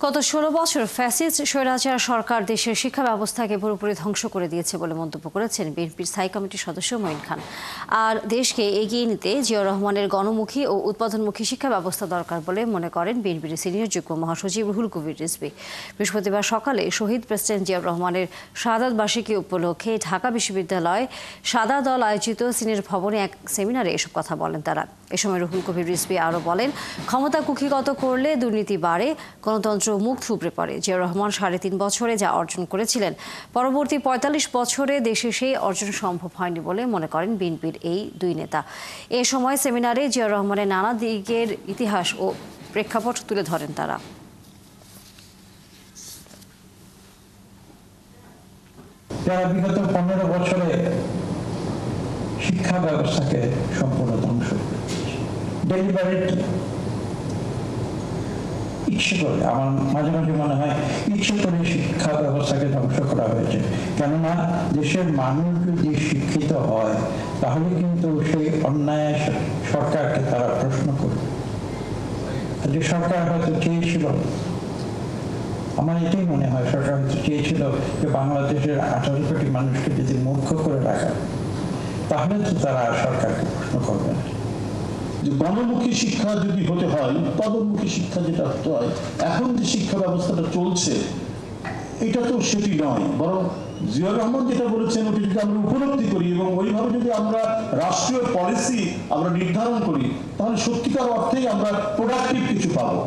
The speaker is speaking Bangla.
গত ১৬ বছর ফ্যাসিস্ট স্বৈরাচার সরকার দেশের শিক্ষা ব্যবস্থাকে পুরোপুরি ধ্বংস করে দিয়েছে বলে মন্তব্য করেছেন বিএনপির স্থায়ী কমিটির সদস্য মঈন খান। আর দেশকে এগিয়ে নিতে জিয়াউর রহমানের গণমুখী ও উৎপাদনমুখী শিক্ষা ব্যবস্থা দরকার বলে মনে করেন বিএনপির সিনিয়র যুগ্ম মহাসচিব রুহুল কবির রিজভী। বৃহস্পতিবার সকালে শহীদ প্রেসিডেন্ট জিয়াউর রহমানের শাহাদাত বার্ষিকী উপলক্ষে ঢাকা বিশ্ববিদ্যালয় সাদা দল আয়োজিত সিনিয়র ভবনে এক সেমিনারে এসব কথা বলেন তারা। এ সময় রুহুল কবির রিজভী আরও বলেন, ক্ষমতা কুক্ষিগত করলে দুর্নীতি বাড়ে, গণতন্ত্র মুখ থুবড়ে পড়ে। জিয়াউর রহমান ৩.৫ বছরে যা অর্জন করেছিলেন, পরবর্তী ৪৫ বছরে দেশে সেই অর্জন সম্ভব হয়নি বলে মনে করেন বিএনপির এই দুই নেতা। এ সময় সেমিনারে জিয়াউর রহমানের নানা দিকের ইতিহাস ও প্রেক্ষাপট তুলে ধরেন তারা। যারা বিগত ১৫ বছরে শিক্ষা ব্যবস্থাকে সম্পূর্ণ ধ্বংস ডেলিভারেট ইচ্ছে করে, আমার মাঝে মাঝে মনে হয় ইচ্ছে করে শিক্ষা ব্যবস্থাকে ধ্বংস করা হয়েছে। কেননা দেশের মানুষ যদি শিক্ষিত হয় তাহলে কিন্তু সেই অন্যায় সরকারকে তারা প্রশ্ন করবে। যে সরকার হয়তো চেয়েছিল, আমার এটাই মনে হয়, সরকার হয়তো চেয়েছিল যে বাংলাদেশের ১৮ কোটি মানুষকে যদি মূর্খ করে রাখা, তাহলে তো তারা সরকারকে প্রশ্ন করবে না। গণমুখী শিক্ষা যদি হতে হয়, উৎপাদনমুখী শিক্ষা যেটা হতে হয়, এখন যে শিক্ষা ব্যবস্থাটা চলছে এটা তো সেটি নয়। বরং জিয়াউর রহমান যেটা বলেছেন ওটি যদি আমরা উপলব্ধি করি এবং ওইভাবে যদি আমরা রাষ্ট্রীয় পলিসি আমরা নির্ধারণ করি, তাহলে সত্যিকার অর্থেই আমরা প্রোডাক্টিভ কিছু পাবো।